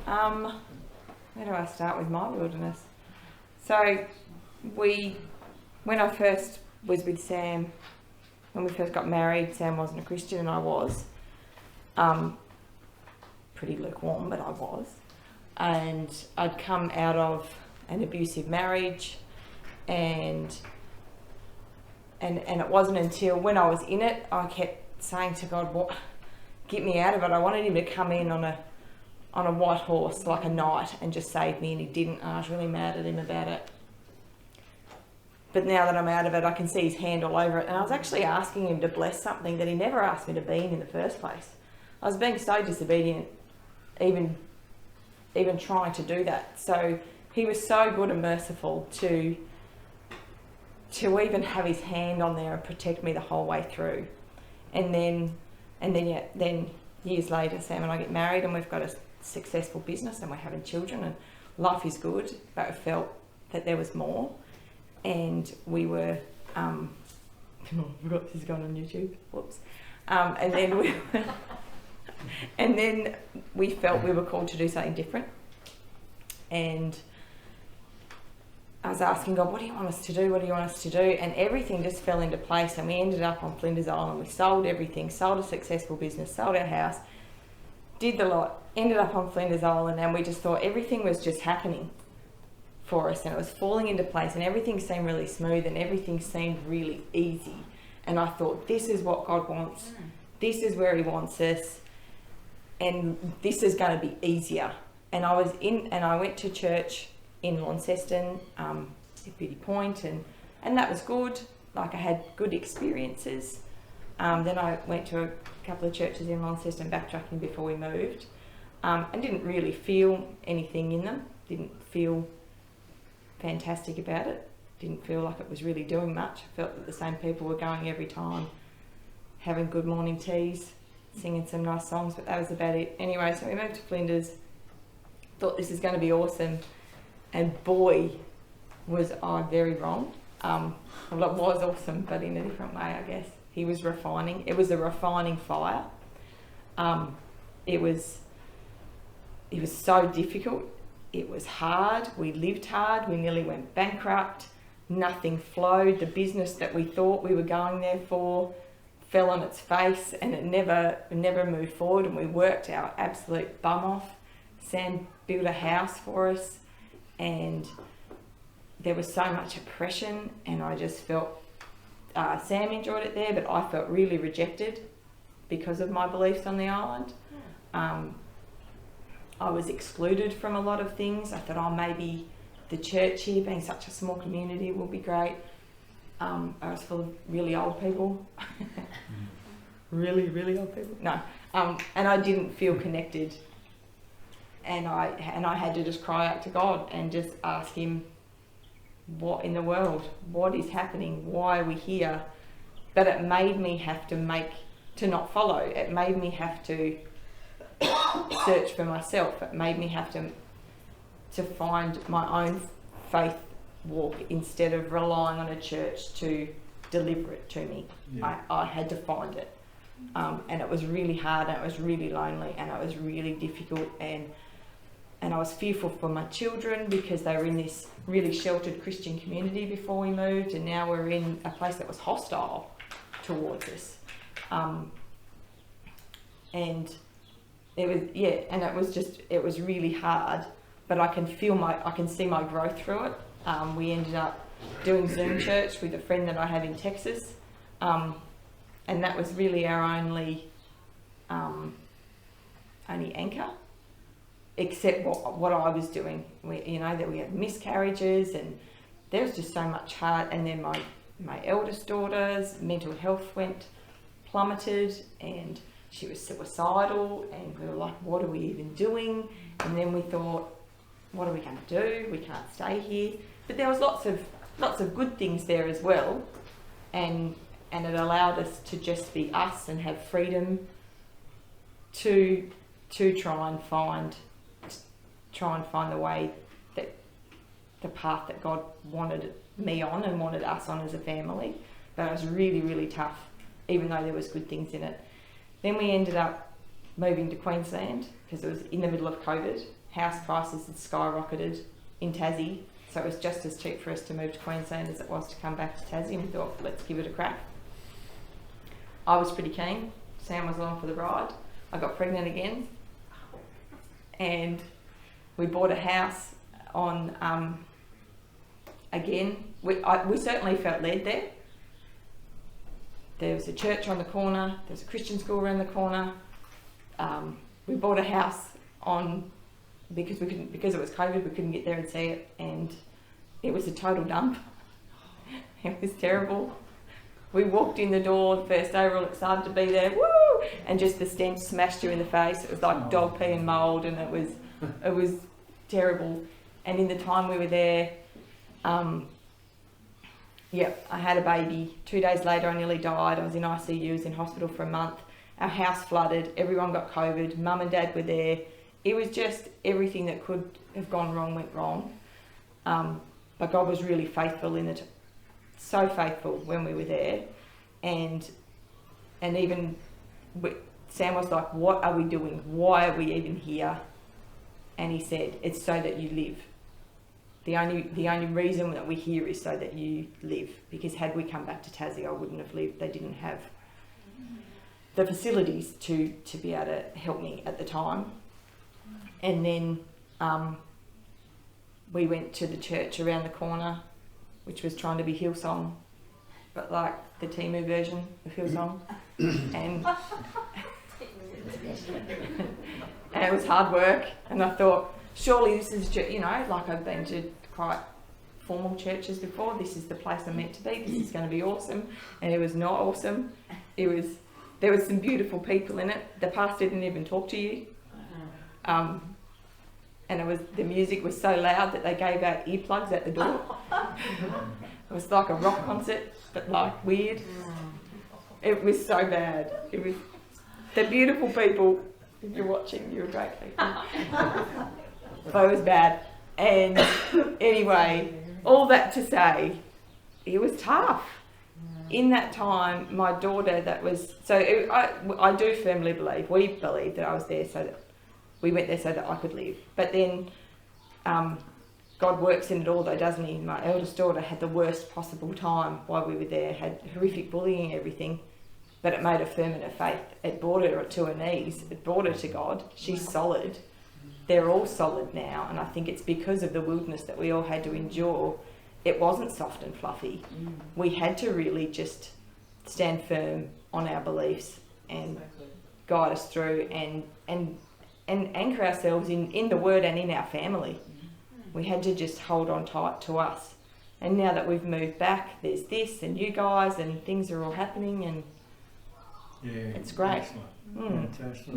Where do I start with my wilderness? So when I first was with Sam, when we first got married, Sam wasn't a Christian and I was. Pretty lukewarm, but I was. And I'd come out of an abusive marriage, and it wasn't until when I was in it, I kept saying to God, "What? Get me out of it." I wanted him to come in on a white horse like a knight and just save me, and he didn't, and I was really mad at him about it. But now that I'm out of it, I can see his hand all over it, and I was actually asking him to bless something that he never asked me to be in the first place. I was being so disobedient, even trying to do that. So he was so good and merciful to even have his hand on there and protect me the whole way through. And then years later, Sam and I get married, and we've got a successful business, and we're having children, and life is good, but I felt that there was more. And we were, I forgot this is going on YouTube, whoops. And then we felt we were called to do something different. And I was asking God, what do you want us to do? What do you want us to do? And everything just fell into place, and we ended up on Flinders Island. We sold everything, sold a successful business, sold our house, did the lot, ended up on Flinders Island, and we just thought everything was just happening for us, and it was falling into place, and everything seemed really smooth, and everything seemed really easy. And I thought, this is what God wants. This is where he wants us, and this is going to be easier. And I went to church in Launceston, at Beauty Point, and that was good. Like, I had good experiences. Then I went to a couple of churches in Launceston backtracking before we moved, and didn't really feel anything in them. Didn't feel fantastic about it. Didn't feel like it was really doing much. I felt that the same people were going every time, having good morning teas, singing some nice songs, but that was about it. Anyway, so we moved to Flinders, thought this is going to be awesome, and boy, was I very wrong. Well, it was awesome, but in a different way, I guess. He was refining. It was a refining fire. It was so difficult. It was hard. We lived hard. We nearly went bankrupt. Nothing flowed. The business that we thought we were going there for fell on its face, and it never moved forward. And we worked our absolute bum off. Sam built a house for us, and there was so much oppression, and I just felt Sam enjoyed it there, but I felt really rejected because of my beliefs on the island. I was excluded from a lot of things. I thought, oh, maybe the church here, being such a small community, will be great. I was full of really old people. really old people. No. And I didn't feel connected. And I had to just cry out to God and just ask him, what in the world? What is happening? Why are we here? But it made me have to not follow. It made me have to search for myself. It made me have to find my own faith walk instead of relying on a church to deliver it to me. Yeah. I had to find it. And it was really hard, and it was really lonely, and it was really difficult, and I was fearful for my children because they were in this really sheltered Christian community before we moved, and now we're in a place that was hostile towards us. And it was really hard, but I can see my growth through it. We ended up doing Zoom church with a friend that I have in Texas, and that was really our only anchor, except what I was doing. That we had miscarriages, and there was just so much hard. And then my eldest daughter's mental health plummeted, and she was suicidal, and we were like, what are we even doing? And then we thought, what are we going to do? We can't stay here. But there was lots of good things there as well, and it allowed us to just be us and have freedom to try and find the way, that the path that God wanted me on and wanted us on as a family. But it was really, really tough, even though there was good things in it. Then we ended up moving to Queensland because it was in the middle of COVID, house prices had skyrocketed in Tassie, so it was just as cheap for us to move to Queensland as it was to come back to Tassie, and we thought, let's give it a crack. I was pretty keen. Sam was along for the ride. I got pregnant again, and we bought a house on, again, we certainly felt led there. There was a church on the corner, there was a Christian school around the corner. We bought a house because it was COVID, we couldn't get there and see it, and it was a total dump. It was terrible. We walked in the door the first day, we were all excited to be there, woo! And just the stench smashed you in the face. It was like dog pee and mould, and it was terrible. And in the time we were there, I had a baby. 2 days later, I nearly died. I was in ICU, I was in hospital for a month. Our house flooded, everyone got COVID, mum and dad were there. It was just everything that could have gone wrong went wrong. But God was really faithful in it, so faithful when we were there. And even Sam was like, what are we doing? Why are we even here? And he said, it's so that you live. The only reason that we're here is so that you live, because had we come back to Tassie, I wouldn't have lived. They didn't have the facilities to be able to help me at the time. And then we went to the church around the corner, which was trying to be Hillsong, but like the Timu version of Hillsong. And it was hard work, and I thought, surely this is, like I've been to quite formal churches before, this is the place I'm meant to be, this is going to be awesome. And it was not awesome. There was some beautiful people in it. The pastor didn't even talk to you. And the music was so loud that they gave out earplugs at the door. It was like a rock concert, but like weird. It was so bad. It was the beautiful people. If you're watching, you're great people. But it was bad. And anyway, all that to say, it was tough. In that time, my daughter I do firmly believe, we believe that I was there we went there so that I could live. But then God works in it all though, doesn't he? My eldest daughter had the worst possible time while we were there, had horrific bullying and everything, but it made her firm in her faith. It brought her to her knees, it brought her to God. She's solid. They're all solid now, and I think it's because of the wilderness that we all had to endure. It wasn't soft and fluffy. We had to really just stand firm on our beliefs and guide us through and anchor ourselves in the Word and in our family. We had to just hold on tight to us. And now that we've moved back, there's this and you guys, and things are all happening, and it's great. Fantastic.